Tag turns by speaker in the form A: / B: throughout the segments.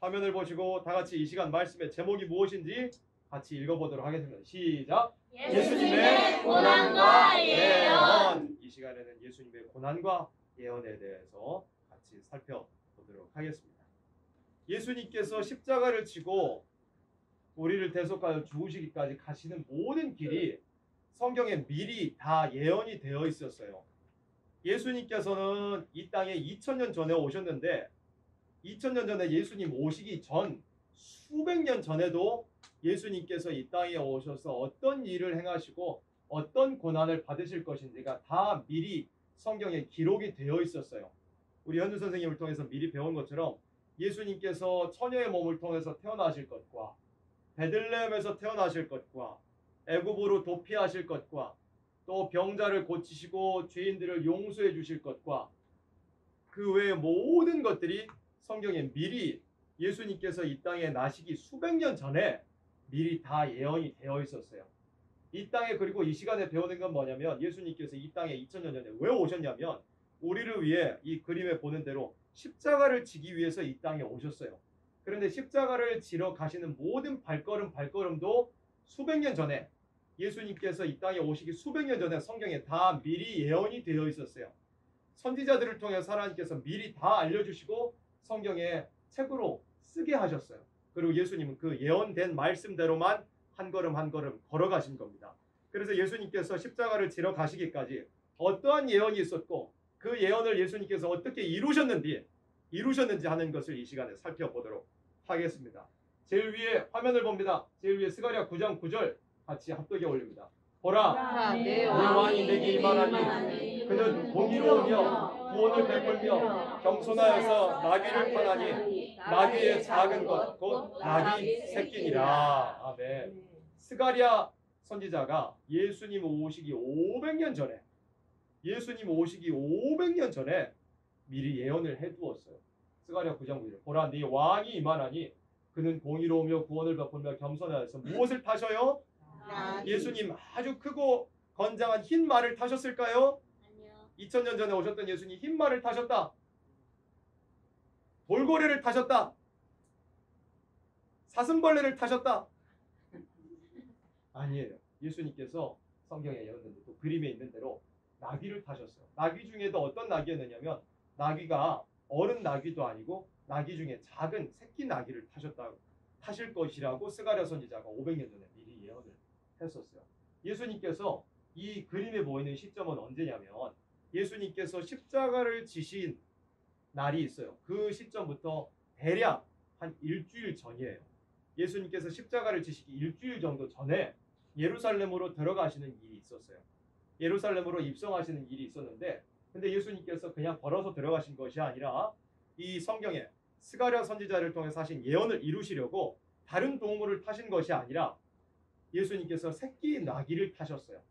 A: 화면을 보시고 다 같이 이 시간 말씀의 제목이 무엇인지 같이 읽어보도록 하겠습니다. 시작.
B: 예수님의 고난과 예언.
A: 이 시간에는 예수님의 고난과 예언에 대해서 같이 살펴보도록 하겠습니다. 예수님께서 십자가를 지고 우리를 대속하여 죽으시기까지 가시는 모든 길이 성경에 미리 다 예언이 되어 있었어요. 예수님께서는 이 땅에 2000년 전에 오셨는데 2000년 전에 예수님 오시기 전 수백 년 전에도 예수님께서 이 땅에 오셔서 어떤 일을 행하시고 어떤 고난을 받으실 것인지가 다 미리 성경에 기록이 되어 있었어요. 우리 현주 선생님을 통해서 미리 배운 것처럼 예수님께서 처녀의 몸을 통해서 태어나실 것과 베들레헴에서 태어나실 것과 애굽으로 도피하실 것과 또 병자를 고치시고 죄인들을 용서해 주실 것과 그 외의 모든 것들이 성경에 미리 예수님께서 이 땅에 나시기 수백 년 전에 미리 다 예언이 되어 있었어요. 이 땅에 그리고 이 시간에 배우는 건 뭐냐면 예수님께서 이 땅에 2000년 전에 왜 오셨냐면 우리를 위해 이 그림에 보는 대로 십자가를 지기 위해서 이 땅에 오셨어요. 그런데 십자가를 지러 가시는 모든 발걸음도 수백 년 전에 예수님께서 이 땅에 오시기 수백 년 전에 성경에 다 미리 예언이 되어 있었어요. 선지자들을 통해 하나님께서 미리 다 알려주시고 성경에 책으로 쓰게 하셨어요. 그리고 예수님은 그 예언된 말씀대로만 한 걸음 한 걸음 걸어가신 겁니다. 그래서 예수님께서 십자가를 지러 가시기까지 어떠한 예언이 있었고 그 예언을 예수님께서 어떻게 이루셨는지 하는 것을 이 시간에 살펴보도록 하겠습니다. 제일 위에 화면을 봅니다. 제일 위에 스가랴 9장 9절 같이 합독에 올립니다. 보라, 내 왕이 내게 임하나니 그는 공의로우며 구원을 베풀며 겸손하여서 나귀를 타나니 나귀의 작은 것 곧 나귀 새끼니라. 아멘. 스가랴 선지자가 예수님 오시기 500년 전에 미리 예언을 해두었어요. 스가랴 9장 9절 보라 네 왕이 임하나니 그는 공의로우며 구원을 베풀며 겸손하여서 무엇을 타셔요? 예수님 아주 크고 건장한 흰 말을 타셨을까요?
B: 아니요.
A: 2000년 전에 오셨던 예수님 흰 말을 타셨다. 돌고래를 타셨다. 사슴벌레를 타셨다. 아니에요. 예수님께서 성경에 예언된 또 그림에 있는 대로 나귀를 타셨어요. 나귀 중에도 어떤 나귀였느냐면 나귀가 어른 나귀도 아니고 나귀 중에 작은 새끼 나귀를 타실 것이라고 스가랴 선지자가 500년 전에 미리 예언을 했었어요. 예수님께서 이 그림에 보이는 시점은 언제냐면 예수님께서 십자가를 지신 날이 있어요. 그 시점부터 대략 한 일주일 전이에요. 예수님께서 십자가를 지시기 일주일 정도 전에 예루살렘으로 들어가시는 일이 있었어요. 예루살렘으로 입성하시는 일이 있었는데 근데 예수님께서 그냥 걸어서 들어가신 것이 아니라 이 성경에 스가랴 선지자를 통해서 하신 예언을 이루시려고 다른 동물을 타신 것이 아니라 예수님께서 새끼 나귀를 타셨어요.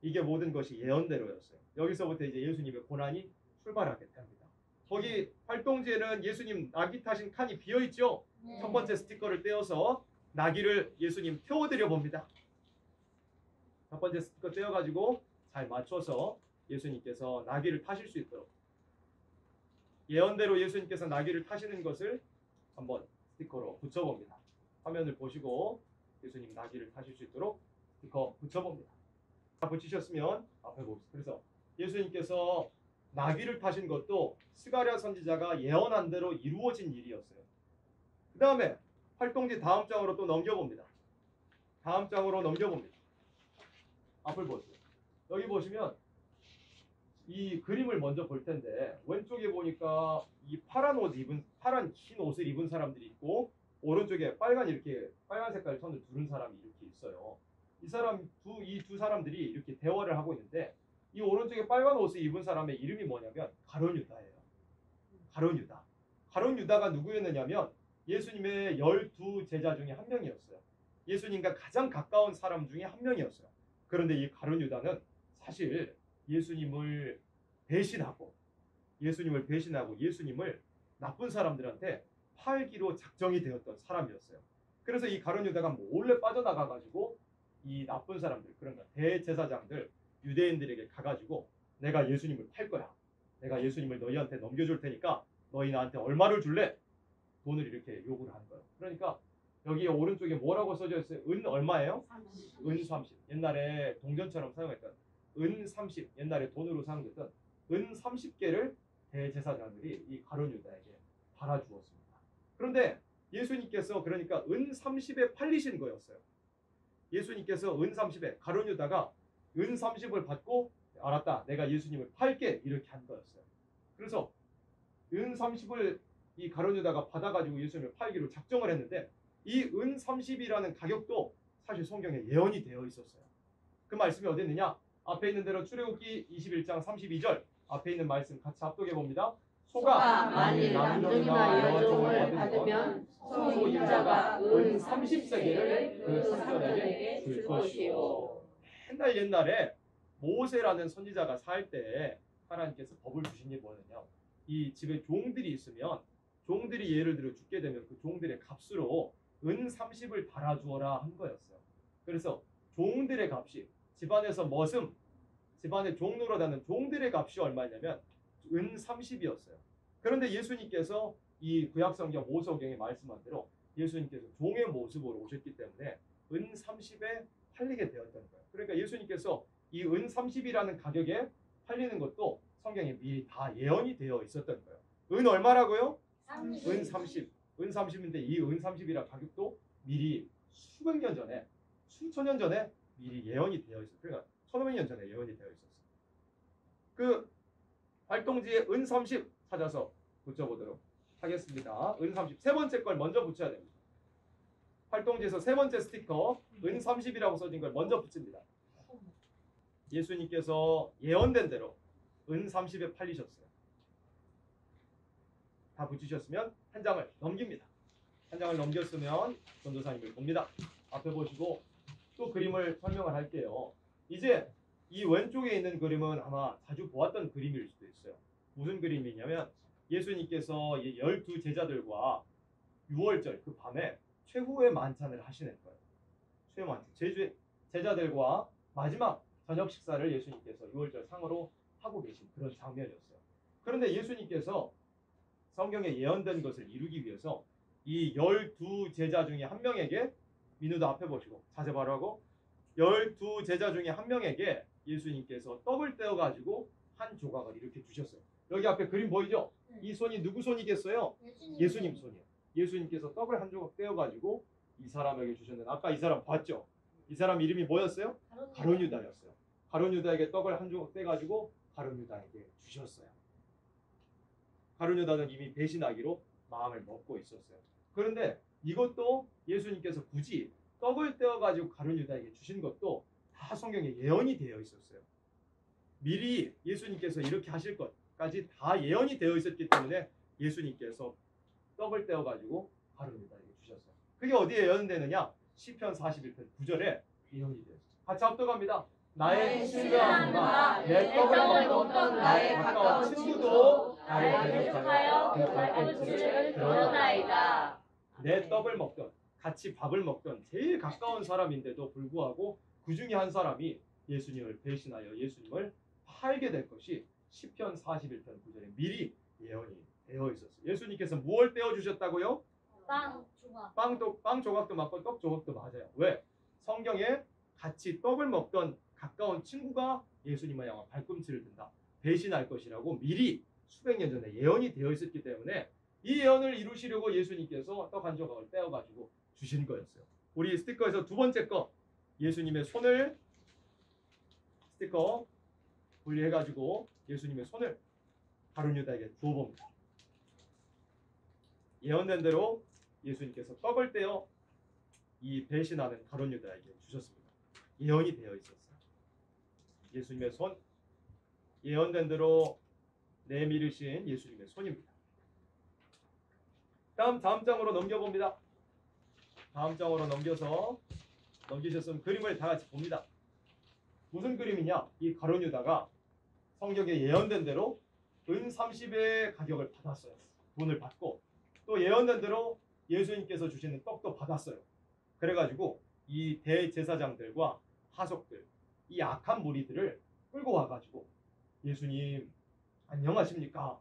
A: 이게 모든 것이 예언대로였어요. 여기서부터 이제 예수님의 고난이 출발하게 됩니다. 거기 활동지에는 예수님 나귀 타신 칸이 비어있죠. 첫 번째 스티커를 떼어서 나귀를 예수님 태워드려 봅니다. 첫 번째 스티커 떼어가지고 잘 맞춰서 예수님께서 나귀를 타실 수 있도록 예언대로 예수님께서 나귀를 타시는 것을 한번 스티커로 붙여봅니다. 화면을 보시고 예수님 나귀를 타실 수 있도록 스티커 붙여봅니다. 다 붙이셨으면 앞에 봅시다. 그래서 예수님께서 나귀를 타신 것도 스가랴 선지자가 예언한 대로 이루어진 일이었어요. 그 다음에 활동지 다음 장으로 또 넘겨봅니다. 다음 장으로 넘겨봅니다. 앞을 보세요. 여기 보시면 이 그림을 먼저 볼 텐데 왼쪽에 보니까 이 파란 긴 옷을 입은 사람들이 있고 오른쪽에 빨간 색깔 선을 두른 사람이 이렇게 있어요. 이 두 사람들이 이렇게 대화를 하고 있는데 이 오른쪽에 빨간 옷을 입은 사람의 이름이 뭐냐면 가룟 유다예요. 가룟 유다가 누구였느냐면 예수님의 12 제자 중에 한 명이었어요. 예수님과 가장 가까운 사람 중에 한 명이었어요. 그런데 이 가룟 유다는 사실 예수님을 배신하고 예수님을 나쁜 사람들한테 팔기로 작정이 되었던 사람이었어요. 그래서 이 가룟 유다가 몰래 빠져나가가지고 이 나쁜 사람들, 그러니까 대제사장들, 유대인들에게 가가지고 내가 예수님을 팔 거야. 내가 예수님을 너희한테 넘겨줄 테니까 너희 나한테 얼마를 줄래? 돈을 이렇게 요구를 한 거예요. 그러니까 여기 오른쪽에 뭐라고 써져 있어요? 은 얼마예요? 은 30. 옛날에 동전처럼 사용했던 은 30. 옛날에 돈으로 사용됐던 은 30개를 대제사장들이 이 가룟 유다에게 팔아주었습니다. 그런데 예수님께서 그러니까 은 30에 팔리신 거였어요. 예수님께서 은 30에 가룟 유다가 은 30을 받고 알았다, 내가 예수님을 팔게, 이렇게 한 거였어요. 그래서 은 30을 이 가룟 유다가 받아가지고 예수님을 팔기로 작정을 했는데 이 은 30이라는 가격도 사실 성경에 예언이 되어 있었어요. 그 말씀이 어디 있느냐? 앞에 있는 대로 출애굽기 21장 32절 앞에 있는 말씀 같이 합독해 봅니다.
B: 소가 만일 남종이나 여종을 받으면 소유자가 은 30세겔을 그 선전에게 줄 것이요.
A: 옛날에 모세라는 선지자가 살 때 하나님께서 법을 주신 게 뭐냐면 이 집에 종들이 있으면 종들이 예를 들어 죽게 되면 그 종들의 값으로 은 30을 달아주어라 한 거였어요. 그래서 종들의 값이 집안에서 머슴, 집안에 종노릇하는 종들의 값이 얼마냐면 은 30이었어요. 그런데 예수님께서 이 구약성경 모세오경에 말씀한 대로 예수님께서 종의 모습으로 오셨기 때문에 은 30에 팔리게 되었던 거예요. 그러니까 예수님께서 이 은 30이라는 가격에 팔리는 것도 성경에 미리 다 예언이 되어 있었던 거예요. 은 얼마라고요? 은 30. 은 30인데 이 은 30이라 가격도 미리 수백 년 전에, 수천 년 전에 미리 예언이 되어 있어요. 그러니까 1500년 전에 예언이 되어 있었어요. 그 활동지에 은 30 찾아서 붙여보도록 하겠습니다. 은 30. 세 번째 걸 먼저 붙여야 됩니다. 활동지에서 세 번째 스티커 은 30이라고 써진 걸 먼저 붙입니다. 예수님께서 예언된 대로 은 30에 팔리셨어요. 다 붙이셨으면 한 장을 넘깁니다. 한 장을 넘겼으면 전도사님을 봅니다. 앞에 보시고 또 그림을 설명을 할게요. 이제 이 왼쪽에 있는 그림은 아마 자주 보았던 그림일 수도 있어요. 무슨 그림이냐면 예수님께서 12 제자들과 6월절 그 밤에 최후의 만찬을 하시는 거예요. 최후 만찬. 제자들과 마지막 저녁 식사를 예수님께서 6월절 상으로 하고 계신 그런 장면이었어요. 그런데 예수님께서 성경에 예언된 것을 이루기 위해서 이 12 제자 중에 한 명에게, 민우도 앞에 보시고 자세 바로 하고, 12 제자 중에 한 명에게 예수님께서 떡을 떼어가지고 한 조각을 이렇게 주셨어요. 여기 앞에 그림 보이죠? 이 손이 누구 손이겠어요? 예수님 손이에요. 예수님께서 떡을 한 조각 떼어가지고 이 사람에게 주셨는데 아까 이 사람 봤죠? 이 사람 이름이 뭐였어요? 가룟 유다였어요. 가룟 유다에게 떡을 한 조각 떼가지고 가룟 유다에게 주셨어요. 가룟 유다는 이미 배신하기로 마음을 먹고 있었어요. 그런데 이것도 예수님께서 굳이 떡을 떼어가지고 가룟 유다에게 주신 것도 다 성경에 예언이 되어 있었어요. 미리 예수님께서 이렇게 하실 것까지 다 예언이 되어 있었기 때문에 예수님께서 떡을 떼어가지고 가룟 유다에게 주셨어요. 그게 어디에 예언되느냐? 시편 41편 9절에 예언이 되었어요. 같이 합독합니다. 나의 신뢰함과 내 떡을 먹던 나의 가까운 친구도 나를 대적하여 그 발꿈치를 드러나이다. 내 떡을 먹던, 같이 밥을 먹던 제일 가까운 사람인데도 불구하고 그 중에 한 사람이 예수님을 배신하여 예수님을 팔게 될 것이 시편 41편 9절에 미리 예언이 되어 있었어요. 예수님께서 무엇을 떼어주셨다고요?
B: 빵 조각.
A: 빵 조각도 맞고 떡 조각도 맞아요. 왜? 성경에 같이 떡을 먹던 가까운 친구가 예수님을 향한 발꿈치를 든다, 배신할 것이라고 미리 수백 년 전에 예언이 되어 있었기 때문에 이 예언을 이루시려고 예수님께서 떡 한 조각을 떼어가지고 주신 거였어요. 우리 스티커에서 두 번째 거, 예수님의 손을 스티커 분리해가지고 예수님의 손을 가룟 유다에게 주어봅니다. 예언된 대로 예수님께서 떡을 떼어 이 배신하는 가룟 유다에게 주셨습니다. 예언이 되어 있었어요. 예수님의 손, 예언된 대로 내밀으신 예수님의 손입니다. 다음 장으로 넘겨봅니다. 다음 장으로 넘기셨으면 그림을 다 같이 봅니다. 무슨 그림이냐? 이 가룟 유다가 성경에 예언된 대로 은 30의 가격을 받았어요. 돈을 받고 또 예언된 대로 예수님께서 주시는 떡도 받았어요. 그래가지고 이 대제사장들과 하석들, 이 악한 무리들을 끌고 와가지고 예수님 안녕하십니까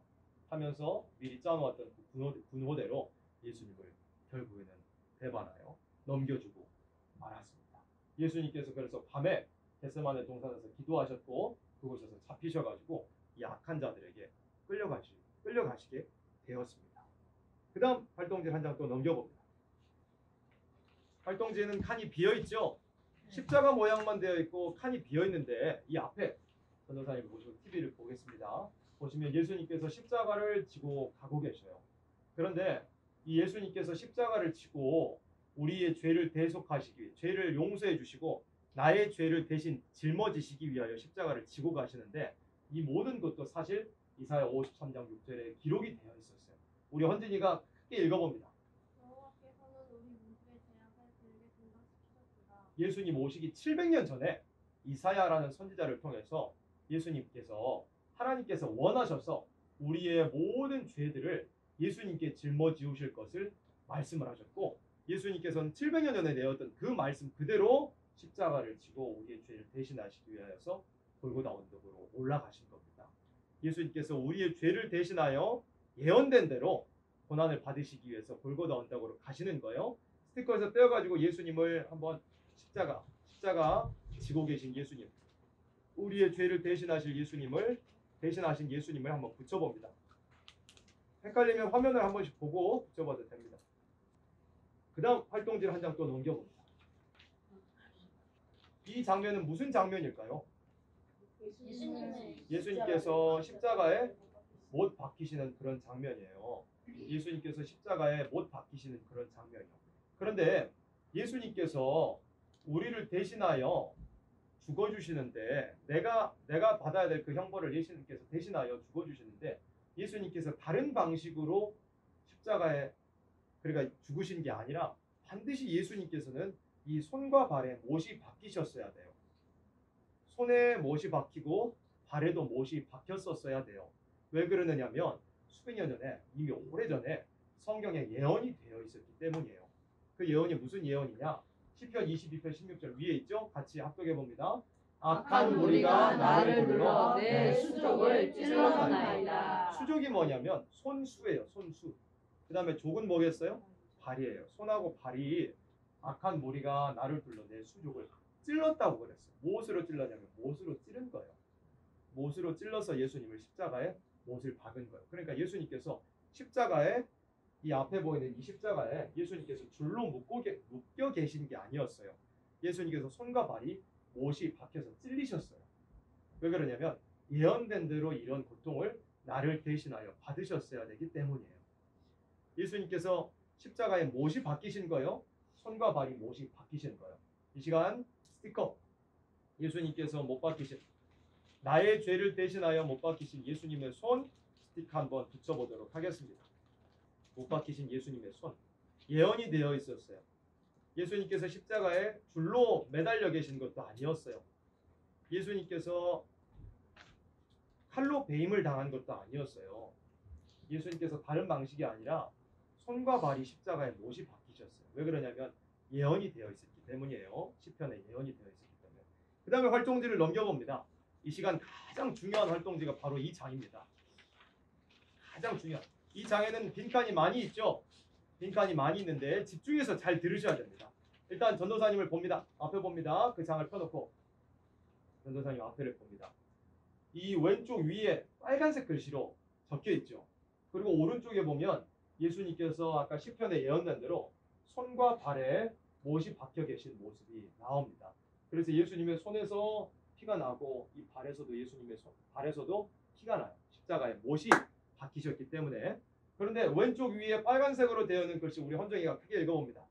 A: 하면서 미리 짜놓았던 그 군호대로 예수님을 결국에는 배반하여 넘겨주고 말았습니다. 예수님께서 그래서 밤에 겟세마네 동산에서 기도하셨고 그곳에서 잡히셔가지고 이 악한 자들에게 끌려가시게 되었습니다. 그 다음 활동지 한 장 또 넘겨봅니다. 활동지에는 칸이 비어있죠. 십자가 모양만 되어 있고 칸이 비어있는데 이 앞에 전도사님 모시고 TV를 보겠습니다. 보시면 예수님께서 십자가를 지고 가고 계셔요. 그런데 이 예수님께서 십자가를 지고 우리의 죄를 대속하시기, 죄를 용서해 주시고 나의 죄를 대신 짊어지시기 위하여 십자가를 지고 가시는데 이 모든 것도 사실 이사야 53장 6절에 기록이 되어 있었어요. 우리 헌진이가 크게 읽어봅니다. 예수님 오시기 700년 전에 이사야라는 선지자를 통해서 예수님께서 하나님께서 원하셔서 우리의 모든 죄들을 예수님께 짊어지우실 것을 말씀을 하셨고 예수님께서는 700년 전에 내었던 그 말씀 그대로 십자가를 지고 우리의 죄를 대신하시기 위하여서 골고다 언덕으로 올라가신 겁니다. 예수님께서 우리의 죄를 대신하여 예언된 대로 고난을 받으시기 위해서 골고다 언덕으로 가시는 거예요. 스티커에서 떼어가지고 예수님을 한번 십자가 지고 계신 예수님, 우리의 죄를 대신하신 예수님을 한번 붙여봅니다. 헷갈리면 화면을 한 번씩 보고 붙여봐도 됩니다. 그 다음 활동지를 한 장 또 넘겨봅니다. 이 장면은 무슨 장면일까요? 예수님께서 십자가에 못 박히시는 그런 장면이에요. 예수님께서 십자가에 못 박히시는 그런 장면이요. 그런데 예수님께서 우리를 대신하여 죽어주시는데 내가 받아야 될 그 형벌을 예수님께서 대신하여 죽어주시는데 예수님께서 다른 방식으로 십자가에 그러니까 죽으신 게 아니라 반드시 예수님께서는 이 손과 발에 못이 박히셨어야 돼요. 손에 못이 박히고 발에도 못이 박혔었어야 돼요. 왜 그러느냐면 수백 년 전에 이미 오래전에 성경에 예언이 되어 있었기 때문이에요. 그 예언이 무슨 예언이냐? 시편 22편 16절 위에 있죠? 같이 합독해 봅니다.
B: 악한 무리가 나를 불러 내 수족을 찔렀나이다.
A: 수족이 뭐냐면 손수예요. 손수. 그 다음에 족은 뭐겠어요? 발이에요. 손하고 발이 악한 무리가 나를 불러 내 수족을 찔렀다고 그랬어요. 무엇으로 찔렀냐면 못으로 찌른 거예요. 못으로 찔러서 예수님을 십자가에 못을 박은 거예요. 그러니까 예수님께서 십자가에 이 앞에 보이는 이 십자가에 예수님께서 줄로 묶여 계신 게 아니었어요. 예수님께서 손과 발이 못이 박혀서 찔리셨어요. 왜 그러냐면 예언된 대로 이런 고통을 나를 대신하여 받으셨어야 되기 때문이에요. 예수님께서 십자가에 못이 박히신 거예요. 손과 발이 못이 박히신 거예요. 이 시간 스티커 예수님께서 못 박히신 나의 죄를 대신하여 못 박히신 예수님의 손 스티커 한번 붙여보도록 하겠습니다. 못 박히신 예수님의 손 예언이 되어 있었어요. 예수님께서 십자가에 줄로 매달려 계신 것도 아니었어요. 예수님께서 칼로 베임을 당한 것도 아니었어요. 예수님께서 다른 방식이 아니라 손과 발이 십자가에 못이 박히셨어요. 왜 그러냐면 예언이 되어 있었기 때문이에요. 시편에 예언이 되어 있었기 때문에. 그 다음에 활동지를 넘겨봅니다. 이 시간 가장 중요한 활동지가 바로 이 장입니다. 가장 중요한. 이 장에는 빈칸이 많이 있죠. 빈칸이 많이 있는데 집중해서 잘 들으셔야 됩니다. 일단 전도사님을 봅니다. 앞에 봅니다. 그 장을 펴놓고 전도사님 앞에를 봅니다. 이 왼쪽 위에 빨간색 글씨로 적혀 있죠. 그리고 오른쪽에 보면 예수님께서 아까 시편에 예언된 대로 손과 발에 못이 박혀 계신 모습이 나옵니다. 그래서 예수님의 손에서 피가 나고 이 발에서도 예수님의 발에서도 피가 나요. 십자가에 못이 박히셨기 때문에. 그런데 왼쪽 위에 빨간색으로 되어 있는 글씨 우리 헌정이가 크게 읽어봅니다.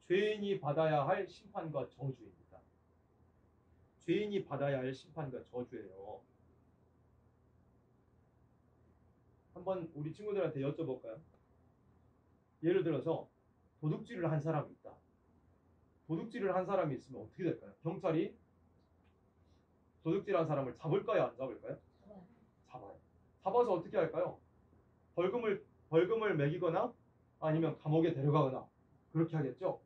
A: 죄인이 받아야 할 심판과 저주입니다. 죄인이 받아야 할 심판과 저주예요. 한번 우리 친구들한테 여쭤볼까요? 예를 들어서 도둑질을 한 사람이 있다. 도둑질을 한 사람이 있으면 어떻게 될까요? 경찰이 도둑질한 사람을 잡을까요? 안 잡을까요? 잡아요. 잡아서 어떻게 할까요? 벌금을 매기거나 아니면 감옥에 데려가거나 그렇게 하겠죠.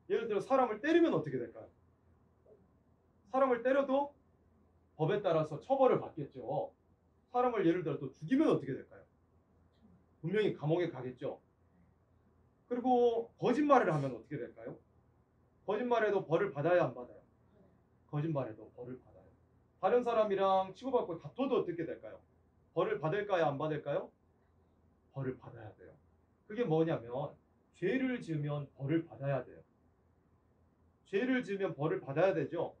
A: 예를 들어 사람을 때리면 어떻게 될까요? 사람을 때려도 법에 따라서 처벌을 받겠죠. 사람을 예를 들어 또 죽이면 어떻게 될까요? 분명히 감옥에 가겠죠. 그리고 거짓말을 하면 어떻게 될까요? 거짓말해도 벌을 받아야 안 받아요? 거짓말해도 벌을 받아요. 다른 사람이랑 치고받고 다퉈도 어떻게 될까요? 벌을 받을까요? 안 받을까요? 벌을 받아야 돼요. 그게 뭐냐면 죄를 지으면 벌을 받아야 돼요. 죄를 지으면 벌을 받아야 되죠.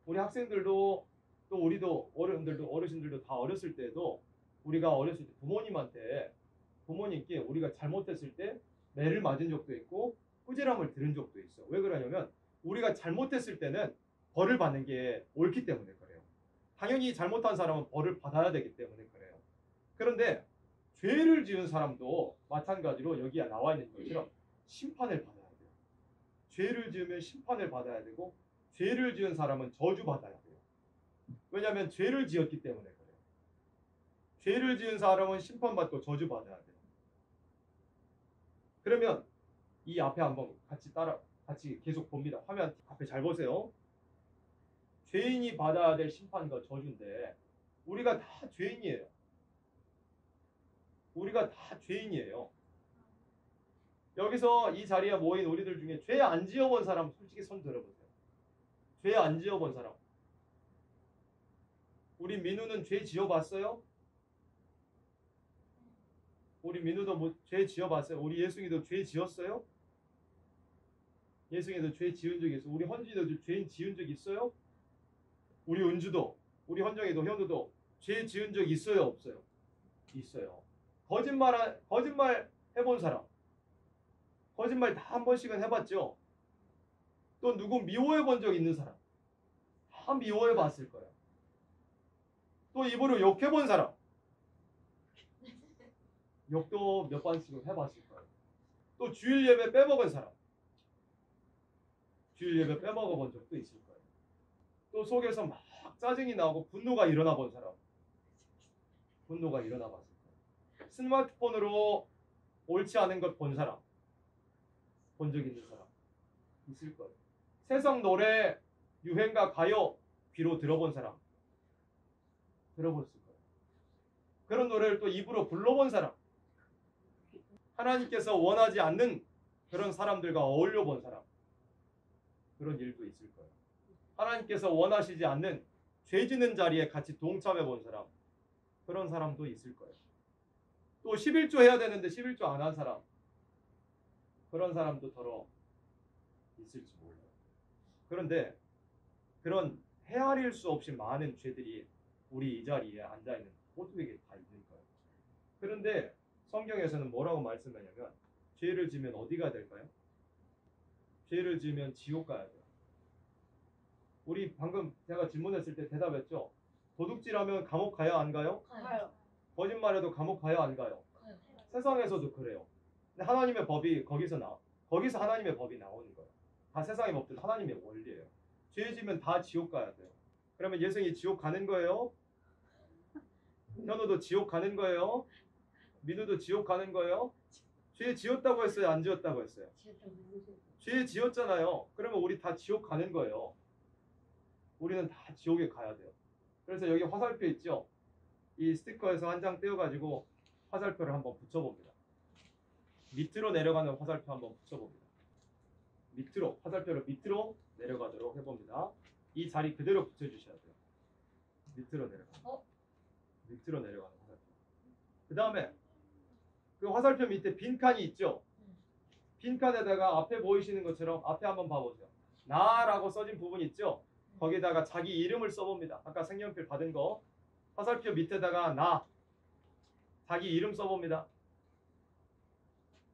A: 우리 학생들도 또 우리도 어르신들도 다 어렸을 때도 우리가 어렸을 때 부모님께 우리가 잘못했을 때 매를 맞은 적도 있고 꾸지람을 들은 적도 있어. 왜 그러냐면 우리가 잘못했을 때는 벌을 받는 게 옳기 때문에 그래요. 당연히 잘못한 사람은 벌을 받아야 되기 때문에 그래요. 그런데 죄를 지은 사람도 마찬가지로 여기에 나와 있는 것처럼 심판을 받아야 돼요. 죄를 지으면 심판을 받아야 되고 죄를 지은 사람은 저주받아야 돼요. 왜냐하면 죄를 지었기 때문에 그래요. 죄를 지은 사람은 심판받고 저주받아야 돼요. 그러면 이 앞에 한번 같이 계속 봅니다. 화면 앞에 잘 보세요. 죄인이 받아야 될 심판과 저주인데 우리가 다 죄인이에요. 우리가 다 죄인이에요. 여기서 이 자리에 모인 우리들 중에 죄 안 지어본 사람 솔직히 손 들어보세요. 죄 안 지어본 사람. 우리 민우는 죄 지어봤어요? 우리 민우도 뭐 죄 지어봤어요? 우리 예승이도 죄 지었어요? 예승이도 죄 지은 적 있어요? 우리 헌진이도 죄 지은 적 있어요? 우리 은주도, 우리 헌정이도, 현우도 죄 지은 적 있어요? 없어요? 있어요. 거짓말 해본 사람. 거짓말 다 한 번씩은 해봤죠? 또 누구 미워해 본 적 있는 사람. 다 미워해 봤을 거예요. 또 입으로 욕해 본 사람. 욕도 몇 번씩은 해봤을 거예요. 또 주일 예배 빼먹은 사람. 주일 예배 빼먹어 본 적도 있을 거예요. 또 속에서 막 짜증이 나고 분노가 일어나 본 사람. 분노가 일어나 봤을 거예요. 스마트폰으로 옳지 않은 것 본 사람. 본 적 있는 사람. 있을 거예요. 세상 노래, 유행가, 가요, 귀로 들어본 사람. 들어봤을 거예요. 그런 노래를 또 입으로 불러본 사람. 하나님께서 원하지 않는 그런 사람들과 어울려 본 사람. 그런 일도 있을 거예요. 하나님께서 원하시지 않는 죄 짓는 자리에 같이 동참해 본 사람. 그런 사람도 있을 거예요. 또 11조 해야 되는데 11조 안 한 사람. 그런 사람도 더러 있을지 몰라요. 그런데 그런 헤아릴 수 없이 많은 죄들이 우리 이 자리에 앉아있는 모두에게 다 있는 거예요. 그런데 성경에서는 뭐라고 말씀하냐면 죄를 지으면 어디 가야 될까요? 죄를 지으면 지옥 가야 돼요. 우리 방금 제가 질문했을 때 대답했죠. 도둑질하면 감옥 가야 안 가요?
B: 가요.
A: 거짓말해도 감옥 가야 안 가요?
B: 가요.
A: 세상에서도 그래요. 근데 하나님의 법이 거기서 하나님의 법이 나오는 거예요. 다 세상의 법들 하나님의 원리예요. 죄 지으면 다 지옥 가야 돼요. 그러면 예승이 지옥 가는 거예요? 현우도 지옥 가는 거예요? 민우도 지옥 가는 거예요? 죄 지었다고 했어요? 안 지었다고 했어요? 죄 지었잖아요. 그러면 우리 다 지옥 가는 거예요. 우리는 다 지옥에 가야 돼요. 그래서 여기 화살표 있죠? 이 스티커에서 한 장 떼어가지고 화살표를 한번 붙여봅니다. 밑으로 내려가는 화살표 한번 붙여봅니다. 화살표를 밑으로 내려가도록 해봅니다. 이 자리 그대로 붙여주셔야 돼요. 밑으로 내려가는 화살표. 그 다음에 그 화살표 밑에 빈칸이 있죠? 빈칸에다가 앞에 보이시는 것처럼 앞에 한번 봐보세요. 나라고 써진 부분 있죠? 거기다가 자기 이름을 써봅니다. 아까 색연필 받은 거 화살표 밑에다가 자기 이름 써봅니다.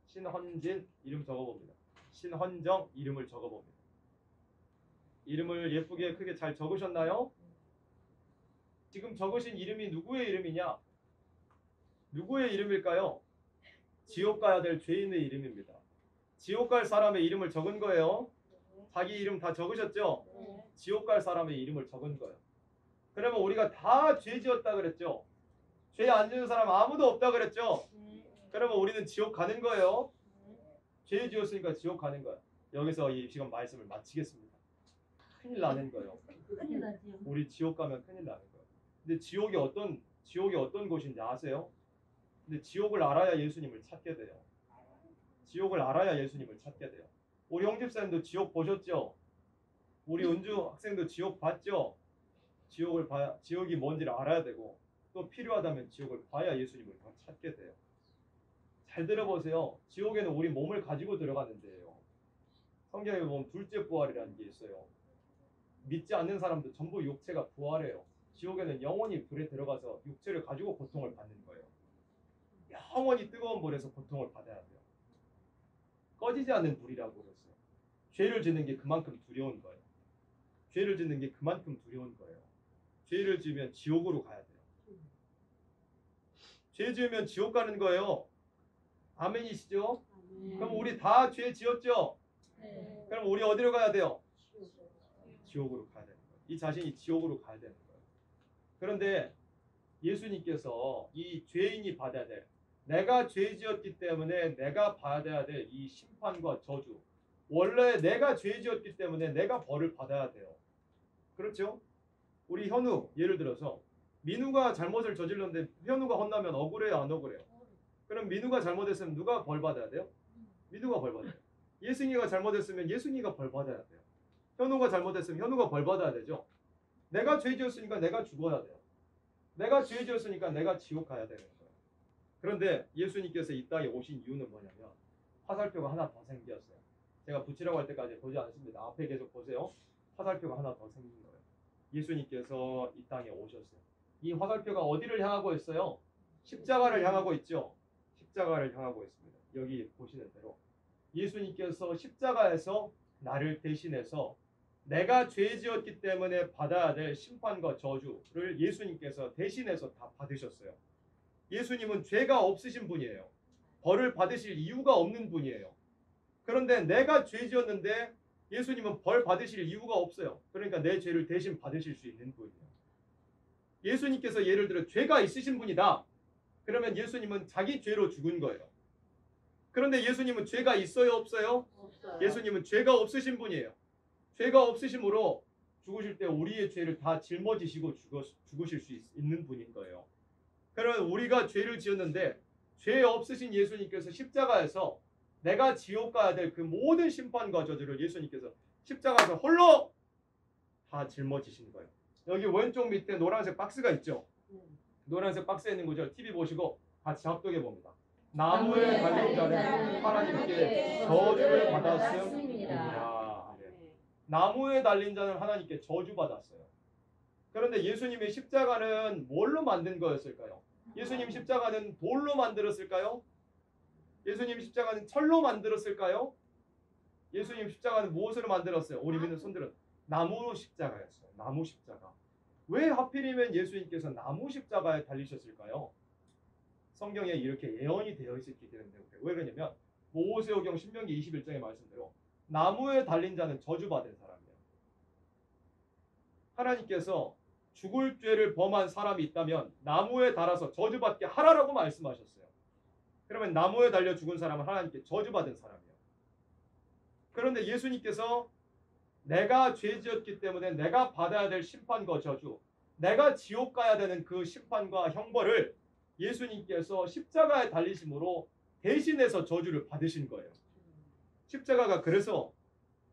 A: 신헌진 이름 적어봅니다. 신헌정 이름을 적어봅니다. 이름을 예쁘게 크게 잘 적으셨나요? 지금 적으신 이름이 누구의 이름이냐? 누구의 이름일까요? 지옥 가야 될 죄인의 이름입니다. 지옥 갈 사람의 이름을 적은 거예요. 자기 이름 다 적으셨죠? 지옥 갈 사람의 이름을 적은 거예요. 그러면 우리가 다 죄 지었다 그랬죠? 죄 안 지은 사람 아무도 없다 그랬죠? 그러면 우리는 지옥 가는 거예요. 죄 지었으니까 지옥 가는 거예요. 여기서 이 시간 말씀을 마치겠습니다. 큰일 나는 거예요. 우리 지옥 가면 큰일 나는 거예요. 근데 지옥이 어떤 곳인지 아세요? 근데 지옥을 알아야 예수님을 찾게 돼요. 지옥을 알아야 예수님을 찾게 돼요. 우리 홍집사님도 지옥 보셨죠? 우리 은주 학생도 지옥 봤죠? 지옥이 뭔지를 알아야 되고 또 필요하다면 지옥을 봐야 예수님을 더 찾게 돼요. 잘 들어보세요. 지옥에는 우리 몸을 가지고 들어가는 데예요. 성경에 보면 둘째 부활이라는 게 있어요. 믿지 않는 사람도 전부 육체가 부활해요. 지옥에는 영원히 불에 들어가서 육체를 가지고 고통을 받는 거예요. 영원히 뜨거운 불에서 고통을 받아야 돼요. 꺼지지 않는 불이라고 그랬어요. 죄를 짓는 게 그만큼 두려운 거예요. 죄를 짓는 게 그만큼 두려운 거예요. 죄를 지으면 지옥으로 가야 돼요. 죄 지으면 지옥 가는 거예요. 아멘이시죠? 그럼 우리 다 죄 지었죠?
B: 네.
A: 그럼 우리 어디로 가야 돼요? 지옥으로 가야 되는 거예요. 이 자신이 지옥으로 가야 되는 거예요. 그런데 예수님께서 이 죄인이 받아야 될, 내가 죄 지었기 때문에 내가 받아야 될 이 심판과 저주, 원래 내가 죄 지었기 때문에 내가 벌을 받아야 돼요. 그렇죠? 우리 현우 예를 들어서 민우가 잘못을 저질렀는데 현우가 혼나면 억울해요, 안 억울해요? 그럼 민우가 잘못했으면 누가 벌 받아야 돼요? 민우가 벌 받아야 돼요. 예승이가 잘못했으면 예승이가 벌 받아야 돼요. 현우가 잘못했으면 현우가 벌 받아야 되죠. 내가 죄 지었으니까 내가 죽어야 돼요. 내가 죄 지었으니까 내가 지옥 가야 되는 거예요. 그런데 예수님께서 이 땅에 오신 이유는 뭐냐면 화살표가 하나 더 생겼어요. 제가 붙이라고 할 때까지 보지 않습니다. 앞에 계속 보세요. 화살표가 하나 더 생긴 거예요. 예수님께서 이 땅에 오셨어요. 이 화살표가 어디를 향하고 있어요? 십자가를 향하고 있죠. 십자가를 향하고 있습니다. 여기 보시는 대로 예수님께서 십자가에서 나를 대신해서 내가 죄 지었기 때문에 받아야 될 심판과 저주를 예수님께서 대신해서 다 받으셨어요. 예수님은 죄가 없으신 분이에요. 벌을 받으실 이유가 없는 분이에요. 그런데 내가 죄 지었는데 예수님은 벌 받으실 이유가 없어요. 그러니까 내 죄를 대신 받으실 수 있는 분이에요. 예수님께서 예를 들어 죄가 있으신 분이다. 그러면 예수님은 자기 죄로 죽은 거예요. 그런데 예수님은 죄가 있어요, 없어요?
B: 없어요.
A: 예수님은 죄가 없으신 분이에요. 죄가 없으심으로 죽으실 때 우리의 죄를 다 짊어지시고 죽으실 수 있는 분인 거예요. 그러면 우리가 죄를 지었는데 죄 없으신 예수님께서 십자가에서 내가 지옥 가야 될 그 모든 심판과 저주를 예수님께서 십자가에서 홀로 다 짊어지신 거예요. 여기 왼쪽 밑에 노란색 박스가 있죠. 노란색 박스에 있는 구절 TV 보시고 같이 합독해 봅니다. 나무에 달린 자는 하나님께 저주를 받았음이니라. 나무에 달린 자는 하나님께 저주받았어요. 그런데 예수님의 십자가는 뭘로 만든 거였을까요? 예수님 십자가는 돌로 만들었을까요? 예수님 십자가는 철로 만들었을까요? 예수님 십자가는 무엇으로 만들었어요? 우리 믿는 손들은 나무 십자가였어요. 나무 십자가. 왜 하필이면 예수님께서 나무 십자가에 달리셨을까요? 성경에 이렇게 예언이 되어 있었기 때문에. 왜 그러냐면 모세오경 신명기 21장의 말씀대로 나무에 달린 자는 저주받은 사람이에요. 하나님께서 죽을 죄를 범한 사람이 있다면 나무에 달아서 저주받게 하라라고 말씀하셨어요. 그러면 나무에 달려 죽은 사람은 하나님께 저주받은 사람이에요. 그런데 예수님께서 내가 죄 지었기 때문에 내가 받아야 될 심판과 저주, 내가 지옥 가야 되는 그 심판과 형벌을 예수님께서 십자가에 달리심으로 대신해서 저주를 받으신 거예요. 십자가가 그래서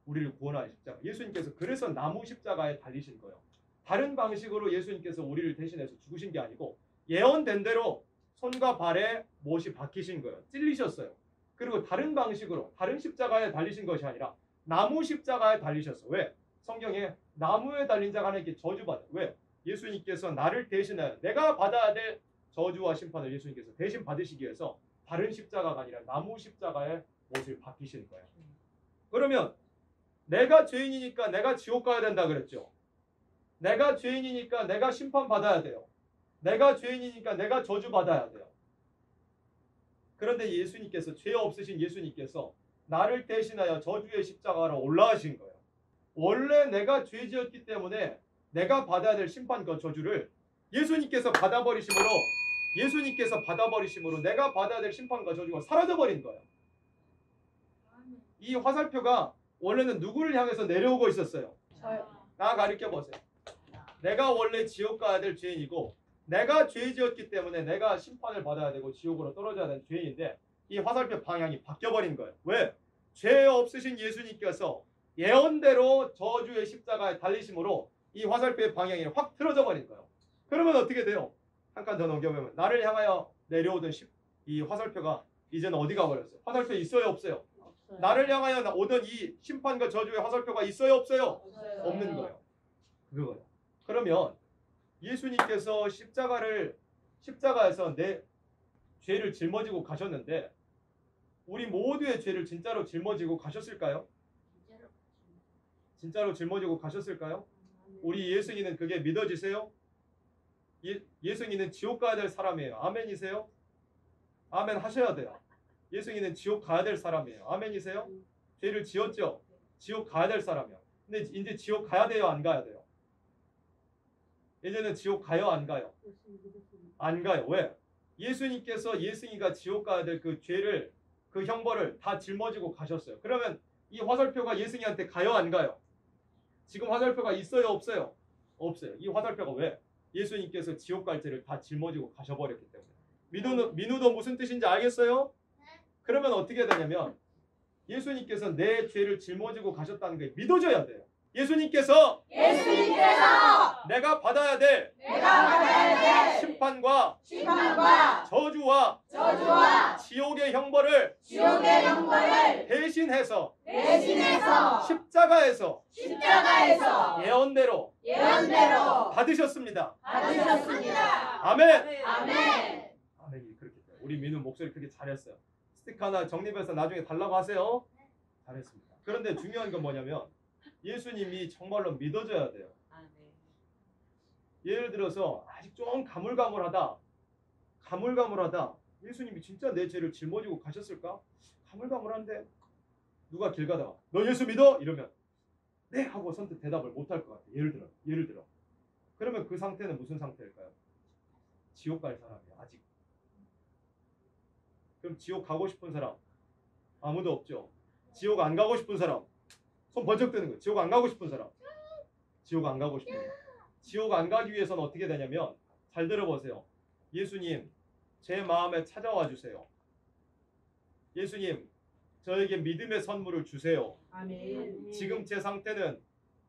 A: 우리를 구원하는 십자가. 예수님께서 그래서 나무 십자가에 달리신 거예요. 다른 방식으로 예수님께서 우리를 대신해서 죽으신 게 아니고 예언된 대로 손과 발에 못이 박히신 거예요. 찔리셨어요. 그리고 다른 방식으로 다른 십자가에 달리신 것이 아니라 나무 십자가에 달리셨어. 왜? 성경에 나무에 달린 자가 하나님께 저주받아. 왜? 예수님께서 나를 대신하여 내가 받아야 될 저주와 심판을 예수님께서 대신 받으시기 위해서 다른 십자가가 아니라 나무 십자가에 못을 박히신 거예요. 그러면 내가 죄인이니까 내가 지옥 가야 된다 그랬죠. 내가 죄인이니까 내가 심판받아야 돼요. 내가 죄인이니까 내가 저주받아야 돼요. 그런데 예수님께서 죄 없으신 예수님께서 나를 대신하여 저주의 십자가로 올라가신 거예요. 원래 내가 죄 지었기 때문에 내가 받아야 될 심판과 저주를 예수님께서 받아버리심으로 내가 받아야 될 심판과 저주가 사라져버린 거예요. 이 화살표가 원래는 누구를 향해서 내려오고 있었어요?
B: 저요.
A: 나 가리켜 보세요. 내가 원래 지옥 가야 될 죄인이고 내가 죄 지었기 때문에 내가 심판을 받아야 되고 지옥으로 떨어져야 되는 죄인인데 이 화살표 방향이 바뀌어버린 거예요. 왜? 죄 없으신 예수님께서 예언대로 저주의 십자가에 달리심으로 이 화살표의 방향이 확 틀어져 버린 거예요. 그러면 어떻게 돼요? 한 칸 더 넘겨보면 나를 향하여 내려오던 이 화살표가 이제는 어디 가버렸어요? 화살표 있어요 없어요?
B: 없어요.
A: 나를 향하여 오던 이 심판과 저주의 화살표가 있어요 없어요?
B: 없어요.
A: 없는 거예요. 그거예요. 그러면 예수님께서 십자가에서 내 죄를 짊어지고 가셨는데 우리 모두의 죄를 진짜로 짊어지고 가셨을까요? 진짜로 짊어지고 가셨을까요? 우리 예승이는 그게 믿어지세요? 예승이는 지옥 가야 될 사람이에요. 아멘이세요? 아멘 하셔야 돼요. 예승이는 지옥 가야 될 사람이에요. 아멘이세요? 죄를 지었죠? 지옥 가야 될 사람이에요. 근데 이제 지옥 가야 돼요? 안 가야 돼요? 이제는 지옥 가요? 안 가요? 안 가요. 왜? 예수님께서 예승이가 지옥 가야 될 그 죄를 그 형벌을 다 짊어지고 가셨어요. 그러면 이 화살표가 예승이한테 가요? 안 가요? 지금 화살표가 있어요? 없어요? 없어요. 이 화살표가 왜? 예수님께서 지옥 갈 죄를 다 짊어지고 가셔버렸기 때문에. 민우도 무슨 뜻인지 알겠어요? 그러면 어떻게 되냐면 예수님께서 내 죄를 짊어지고 가셨다는 게 믿어져야 돼요. 예수님께서 내가 받아야 될 심판과 저주와 지옥의 형벌을 대신해서 십자가에서 예언대로 받으셨습니다. 아멘. 아멘이 그렇게 돼요. 우리 민우 목소리 그렇게 잘했어요. 스티커 하나 정립해서 나중에 달라고 하세요. 잘했습니다. 그런데 중요한 건 뭐냐면 예수님이 정말로 믿어져야 돼요. 예를 들어서 아직 좀 가물가물하다. 예수님이 진짜 내 죄를 짊어지고 가셨을까? 가물가물한데 누가 길 가다가 너 예수 믿어? 이러면 네 하고 선뜻 대답을 못할 것 같아요. 예를 들어. 그러면 그 상태는 무슨 상태일까요? 지옥 갈 사람이에요. 아직. 그럼 지옥 가고 싶은 사람 아무도 없죠. 지옥 안 가고 싶은 사람 손 번쩍 드는 거예요. 지옥 안 가고 싶은 사람. 지옥 안 가고 싶은 사람. 지옥 안 가기 위해서는 어떻게 되냐면 잘 들어보세요. 예수님 제 마음에 찾아와 주세요. 예수님 저에게 믿음의 선물을 주세요.
B: 아멘.
A: 지금 제 상태는